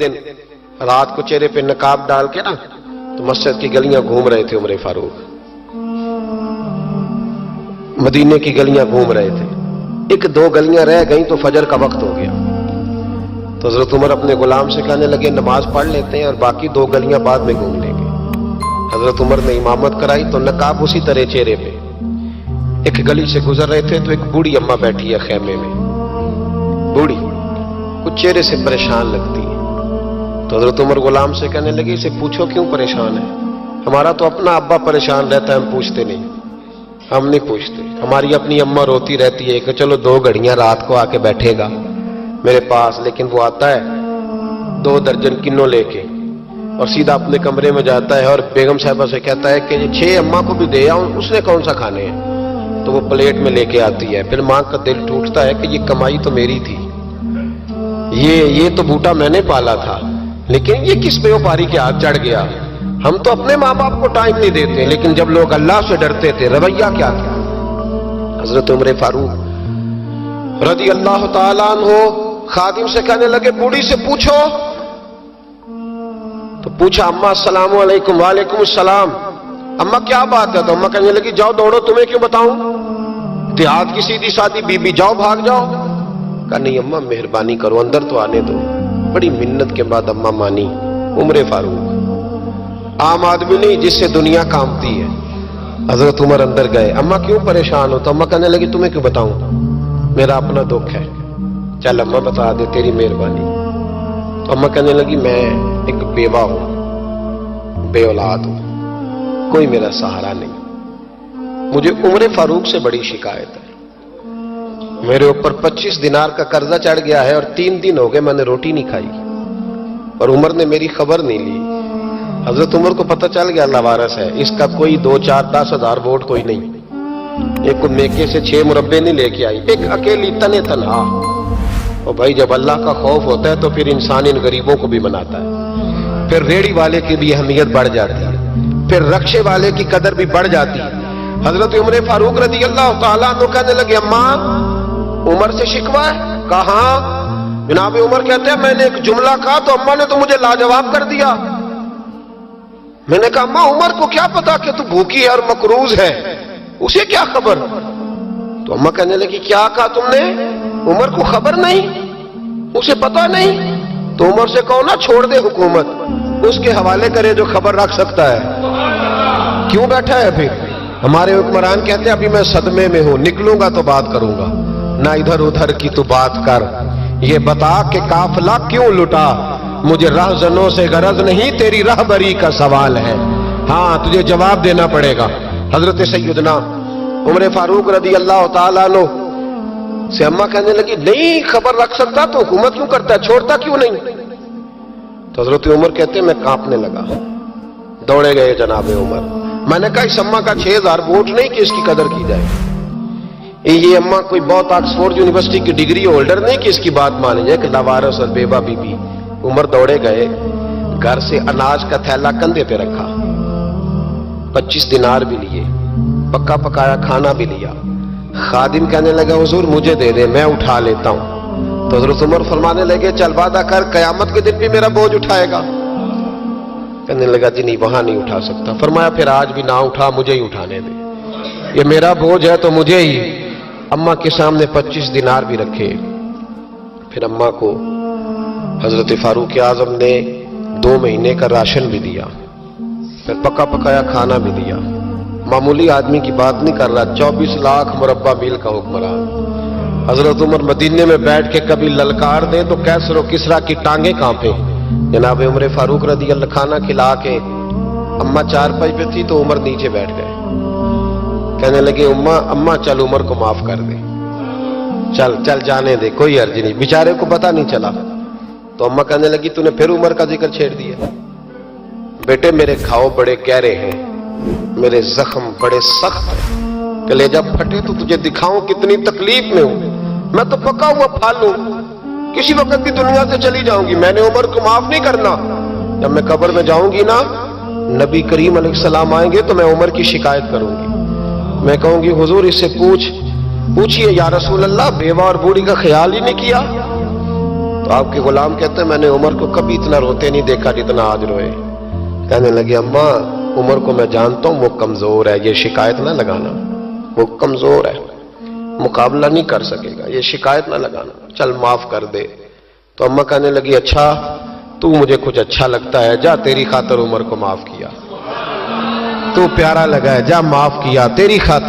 دن رات کو چہرے پہ نقاب ڈال کے نا تو مسجد کی گلیاں گھوم رہے تھے عمر فاروق، مدینے کی گلیاں گھوم رہے تھے. ایک دو گلیاں رہ گئیں تو فجر کا وقت ہو گیا. تو حضرت عمر اپنے غلام سے کہنے لگے نماز پڑھ لیتے ہیں اور باقی دو گلیاں بعد میں گھوم لیں گے. حضرت عمر نے امامت کرائی تو نقاب اسی طرح چہرے پہ. ایک گلی سے گزر رہے تھے تو ایک بوڑھی اماں بیٹھی ہے خیمے میں، بوڑھی کچھ چہرے سے پریشان لگتی ہے. تو حضرت عمر غلام سے کہنے لگے اسے پوچھو کیوں پریشان ہے؟ ہمارا تو اپنا ابا پریشان رہتا ہے، ہم پوچھتے نہیں، ہم نہیں پوچھتے. ہماری اپنی اماں روتی رہتی ہے کہ چلو دو گھڑیاں رات کو آ کے بیٹھے گا میرے پاس، لیکن وہ آتا ہے 2 درجن کنوں لے کے اور سیدھا اپنے کمرے میں جاتا ہے اور بیگم صاحبہ سے کہتا ہے کہ 6 اماں کو بھی دے آؤں، اس نے کون سا کھانے ہیں. تو وہ پلیٹ میں لے کے آتی ہے. پھر ماں کا دل ٹوٹتا ہے کہ یہ کمائی تو میری تھی، یہ تو بوٹا میں نے پالا تھا، لیکن یہ کس بیوپاری کے ہاتھ چڑھ گیا. ہم تو اپنے ماں باپ کو ٹائم نہیں دیتے، لیکن جب لوگ اللہ سے ڈرتے تھے رویہ کیا تھا. حضرت عمر فاروق رضی اللہ تعالیٰ عنہ خادم سے کہنے لگے بوڑھی سے پوچھو. تو پوچھا اماں السلام علیکم. وعلیکم السلام. اماں کیا بات ہے؟ تو اماں کہنے لگی جاؤ دوڑو، تمہیں کیوں بتاؤں، دیہات کی سیدھی سادی بی بی، جاؤ بھاگ جاؤ. کہا نہیں اماں مہربانی کرو اندر تو آنے دو. بڑی منت کے بعد اماں مانی. عمر فاروق عام آدمی نہیں جس سے دنیا کامتی ہے. حضرت عمر اندر گئے. اماں کیوں پریشان ہو؟ تو اماں کہنے لگی تمہیں کیوں بتاؤں، میرا اپنا دکھ ہے. چل اماں بتا دے، تیری مہربانی. تو اماں کہنے لگی میں ایک بیوہ ہوں، بے اولاد ہوں، کوئی میرا سہارا نہیں. مجھے عمر فاروق سے بڑی شکایت ہے. میرے اوپر 25 دینار کا قرضہ چڑھ گیا ہے اور 3 دن ہو گئے میں نے روٹی نہیں کھائی، اور عمر نے میری خبر نہیں لی. حضرت عمر کو پتہ چل گیا لاوارث ہے، اس کا کوئی 2 4 10 ہزار ووٹ کوئی نہیں. ایک کو میکے سے 6 مربے نہیں لے کے آئی، ایک اکیلی تنے تنہا. اور بھائی جب اللہ کا خوف ہوتا ہے تو پھر انسان ان غریبوں کو بھی مناتا ہے. پھر ریڑھی والے کی بھی اہمیت بڑھ جاتی ہے، پھر رکشے والے کی قدر بھی بڑھ جاتی ہے. حضرت عمر فاروق رضی اللہ تعالیٰ عنہ کہنے لگے اماں عمر سے شکوہ ہے؟ کہاں؟ جناب عمر کہتے ہیں میں نے ایک جملہ کہا تو اماں نے تو مجھے لاجواب کر دیا. میں نے کہا اماں عمر کو کیا پتا کہ تو بھوکی ہے اور مقروض ہے، اسے کیا خبر؟ تو اماں کہنے لگی کیا کہا تم نے؟ عمر کو خبر نہیں، اسے پتا نہیں؟ تو عمر سے کہو نا چھوڑ دے حکومت، اس کے حوالے کرے جو خبر رکھ سکتا ہے. کیوں بیٹھا ہے پھر؟ ہمارے حکمران کہتے ہیں ابھی میں صدمے میں ہوں، نکلوں گا تو بات کروں گا. نہ ادھر ادھر کی تو بات کر، یہ بتا کہ قافلہ کیوں لٹا. مجھے رہزنوں سے غرض نہیں، تیری رہبری کا سوال ہے. ہاں تجھے جواب دینا پڑے گا. حضرت سیدنا عمر فاروق رضی اللہ تعالیٰ عنہ سے اماں کہنے لگی نہیں خبر رکھ سکتا تو حکومت کیوں کرتا ہے، چھوڑتا کیوں نہیں؟ تو حضرت عمر کہتے ہیں میں کانپنے لگا. دوڑے گئے جناب عمر. میں نے کہا اس اماں کا 6000 ووٹ نہیں کہ اس کی قدر کی جائے. یہ اماں کوئی بہت آکسفورڈ یونیورسٹی کی ڈگری ہولڈر نہیں کہ اس کی بات مانی جائے کہ لاوارث اور بیوہ بی بی. عمر دوڑے گئے، گھر سے اناج کا تھیلا کندھے پہ رکھا، 25 دینار بھی لیے، پکا پکایا کھانا بھی لیا. خادم کہنے لگا حضور مجھے دے دے میں اٹھا لیتا ہوں. تو حضرت عمر فرمانے لگے چل وعدہ کر قیامت کے دن بھی میرا بوجھ اٹھائے گا. کہنے لگا جی نہیں وہاں نہیں اٹھا سکتا. فرمایا پھر آج بھی نہ اٹھا، مجھے ہی اٹھانے دے، یہ میرا بوجھ ہے تو مجھے ہی. اماں کے سامنے 25 دینار بھی رکھے. پھر اماں کو حضرت فاروق اعظم نے 2 مہینے کا راشن بھی دیا، پھر پکا پکایا کھانا بھی دیا. معمولی آدمی کی بات نہیں کر رہا، 24 لاکھ مربع میل کا حکمران. حضرت عمر مدینے میں بیٹھ کے کبھی للکار دیں تو کیسر و کسریٰ کی ٹانگیں کانپیں. جناب عمر فاروق رضی اللہ کھانا کھلا کے اماں چارپائی پہ تھی تو عمر نیچے بیٹھ گئے. کہنے لگے اماں چل عمر کو معاف کر دے، چل چل جانے دے، کوئی عرض نہیں، بیچارے کو پتہ نہیں چلا. تو اماں کہنے لگی تو نے پھر عمر کا ذکر چھیڑ دیا. بیٹے میرے گھاؤ بڑے گہرے ہیں، میرے زخم بڑے سخت ہیں، کلیجہ پھٹے تو تجھے دکھاؤں کتنی تکلیف میں ہوں. میں تو پکا ہوا پھل ہوں، کسی وقت بھی دنیا سے چلی جاؤں گی. میں نے عمر کو معاف نہیں کرنا. جب میں قبر میں جاؤں گی نا، نبی کریم علیہ السلام آئیں گے تو میں عمر کی شکایت کروں گی. میں کہوں گی حضور اس سے پوچھئے یا رسول اللہ بیوہ اور بوڑھی کا خیال ہی نہیں کیا. تو آپ کے غلام کہتے ہیں میں نے عمر کو کبھی اتنا روتے نہیں دیکھا جتنا آج روئے. کہنے لگے اماں عمر کو میں جانتا ہوں وہ کمزور ہے, یہ شکایت نہ لگانا, وہ کمزور ہے, مقابلہ نہیں کر سکے گا, یہ شکایت نہ لگانا, چل معاف کر دے. تو اماں کہنے لگی اچھا تو مجھے کچھ اچھا لگتا ہے, جا تیری خاطر عمر کو معاف کیا, تو پیارا لگا ہے, جا معاف کیا تیری خاطر.